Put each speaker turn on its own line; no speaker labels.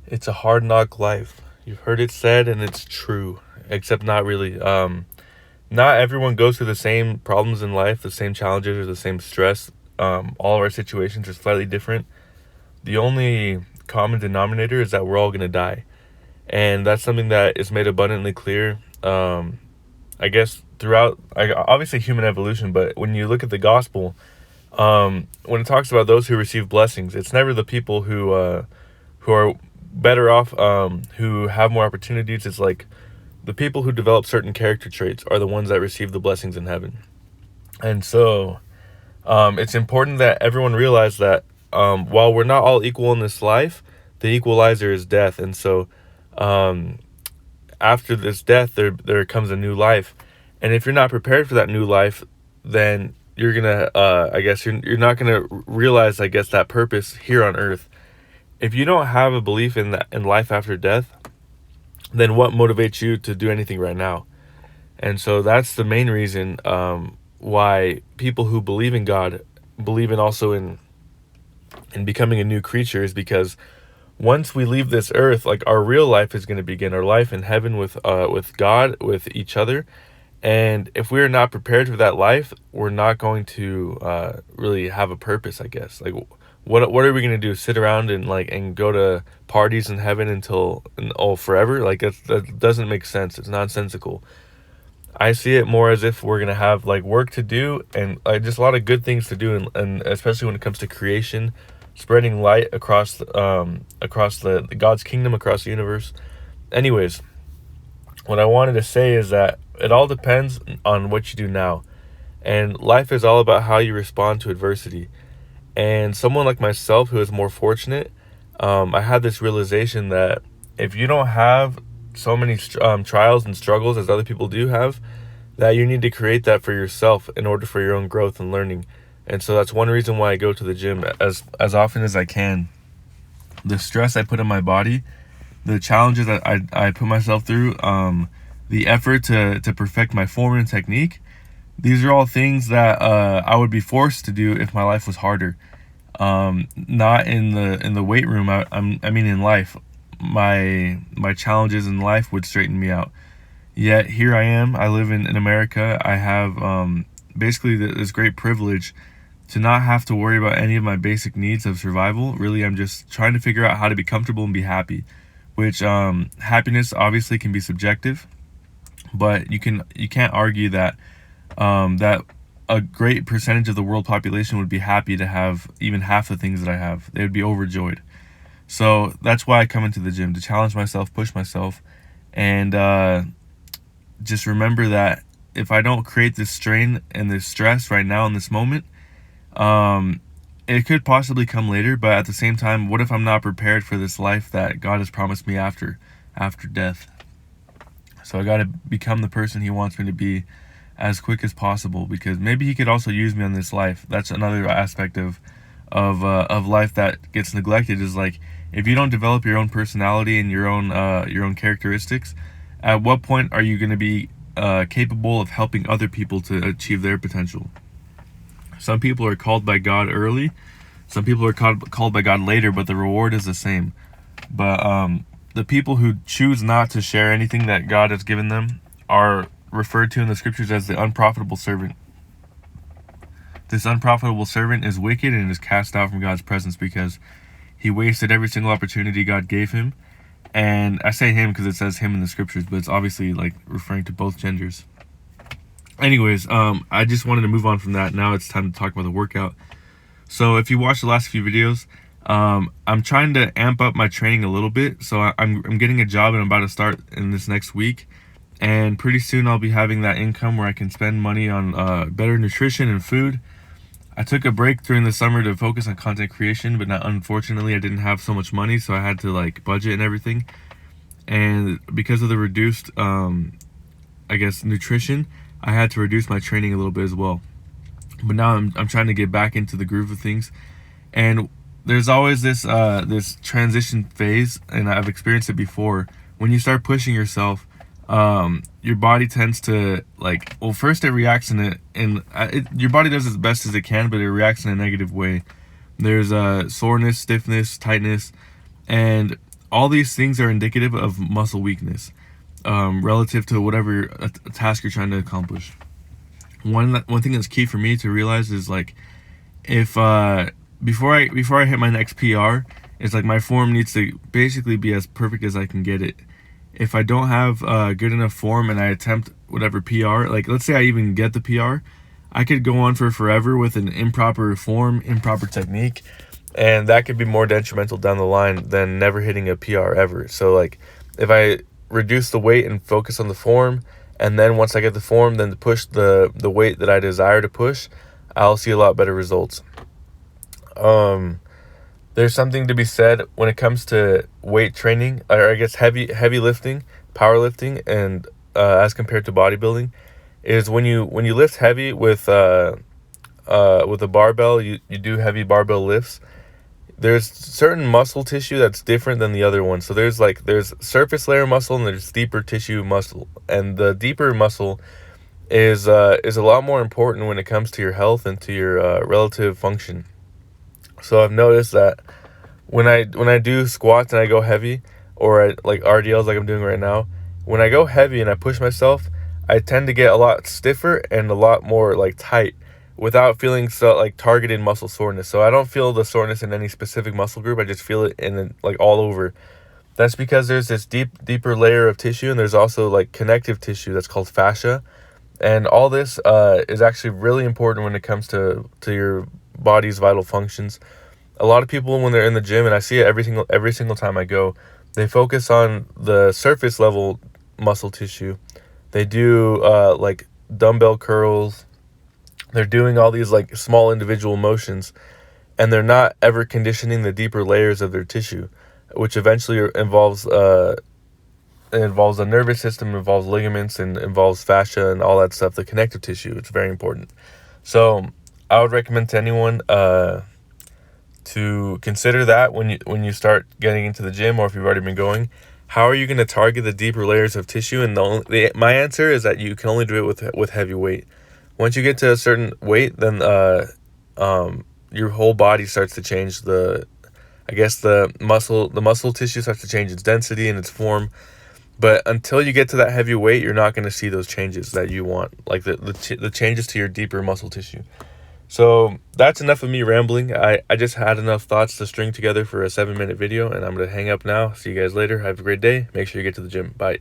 It's a hard knock life. You've heard it said, and it's true, except not really. Not everyone goes through the same problems in life, the same challenges, or the same stress. All of our situations are slightly different. The only common denominator is that we're all going to die. And that's something that is made abundantly clear, I guess, throughout, obviously, human evolution. But when you look at the gospel, when it talks about those who receive blessings, it's never the people who are better off, who have more opportunities. It's like the people who develop certain character traits are the ones that receive the blessings in heaven. And so it's important that everyone realize that while we're not all equal in this life, the equalizer is death. And so um, after this death, there comes a new life. And if you're not prepared for that new life, then you're gonna, I guess, you're not gonna realize, I guess, that purpose here on earth. If you don't have a belief in that, in life after death, then what motivates you to do anything right now? And so that's the main reason why people who believe in God believe in also in becoming a new creature, is because once we leave this earth, like, our real life is going to begin, our life in heaven with God, with each other. And if we're not prepared for that life, we're not going to really have a purpose, I guess. Like, what are we going to do? Sit around and go to parties in heaven oh, forever? Like, that doesn't make sense. It's nonsensical. I see it more as if we're gonna have like work to do, and just a lot of good things to do, and especially when it comes to creation, spreading light across the God's kingdom, across the universe. Anyways, what I wanted to say is that it all depends on what you do now, and life is all about how you respond to adversity. And someone like myself who is more fortunate, I had this realization that if you don't have so many trials and struggles as other people do have, that you need to create that for yourself in order for your own growth and learning. And so that's one reason why I go to the gym as often as I can. The stress I put in my body, the challenges that I put myself through, the effort to perfect my form and technique, these are all things that I would be forced to do if my life was harder. Not in the weight room. I mean in life. My challenges in life would straighten me out. Yet here I am. I live in America. I have basically this great privilege to not have to worry about any of my basic needs of survival. Really, I'm just trying to figure out how to be comfortable and be happy. Which happiness obviously can be subjective, but you can't argue that that a great percentage of the world population would be happy to have even half the things that I have. They would be overjoyed. So that's why I come into the gym, to challenge myself, push myself, and just remember that if I don't create this strain and this stress right now in this moment, it could possibly come later. But at the same time, what if I'm not prepared for this life that God has promised me after death? So I got to become the person He wants me to be as quick as possible, because maybe He could also use me on this life. That's another aspect of life that gets neglected, is like, if you don't develop your own personality and your own characteristics, at what point are you going to be capable of helping other people to achieve their potential? Some people are called by God early, some people are called by God later, but the reward is the same. But the people who choose not to share anything that God has given them are referred to in the scriptures as the unprofitable servant. This unprofitable servant is wicked and is cast out from God's presence because he wasted every single opportunity God gave him. And I say him because it says him in the scriptures, but it's obviously like referring to both genders. Anyways, I just wanted to move on from that. Now it's time to talk about the workout. So if you watched the last few videos, I'm trying to amp up my training a little bit. So I'm getting a job and I'm about to start in this next week. And pretty soon I'll be having that income where I can spend money on better nutrition and food. I took a break during the summer to focus on content creation, but unfortunately I didn't have so much money, so I had to like budget and everything. And because of the reduced, I guess, nutrition, I had to reduce my training a little bit as well. But now I'm trying to get back into the groove of things. And there's always this transition phase, and I've experienced it before. When you start pushing yourself, your body tends to first it reacts your body does as best as it can, but it reacts in a negative way. There's soreness, stiffness, tightness, and all these things are indicative of muscle weakness, relative to whatever a task you're trying to accomplish. One thing that's key for me to realize is like, if before I hit my next PR, it's like my form needs to basically be as perfect as I can get it. If I don't have good enough form and I attempt whatever PR, like let's say I even get the PR, I could go on for forever with an improper form, improper technique, and that could be more detrimental down the line than never hitting a PR ever. So like, if I reduce the weight and focus on the form, and then once I get the form, then to push the weight that I desire to push, I'll see a lot better results. There's something to be said when it comes to weight training, or I guess heavy lifting, powerlifting, and as compared to bodybuilding, is when you lift heavy with a barbell, you do heavy barbell lifts. There's certain muscle tissue that's different than the other one. So there's surface layer muscle and there's deeper tissue muscle, and the deeper muscle is a lot more important when it comes to your health and to your relative function. So I've noticed that when I do squats and I go heavy, or like RDLs like I'm doing right now, when I go heavy and I push myself, I tend to get a lot stiffer and a lot more like tight without feeling so like targeted muscle soreness. So I don't feel the soreness in any specific muscle group. I just feel it in like all over. That's because there's this deeper layer of tissue, and there's also like connective tissue that's called fascia. And all this is actually really important when it comes to your body's vital functions. A lot of people, when they're in the gym, and I see it every single time I go, they focus on the surface level muscle tissue. They do like dumbbell curls. They're doing all these like small individual motions, and they're not ever conditioning the deeper layers of their tissue, which eventually involves the nervous system, involves ligaments, and involves fascia and all that stuff, the connective tissue. It's very important. So I would recommend to anyone to consider that when you start getting into the gym, or if you've already been going. How are you going to target the deeper layers of tissue? And my answer is that you can only do it with heavy weight. Once you get to a certain weight, then your whole body starts to change. The muscle tissue starts to change its density and its form. But until you get to that heavy weight, you're not going to see those changes that you want, like the changes to your deeper muscle tissue. So that's enough of me rambling. I just had enough thoughts to string together for a 7-minute video, and I'm going to hang up now. See you guys later. Have a great day. Make sure you get to the gym. Bye.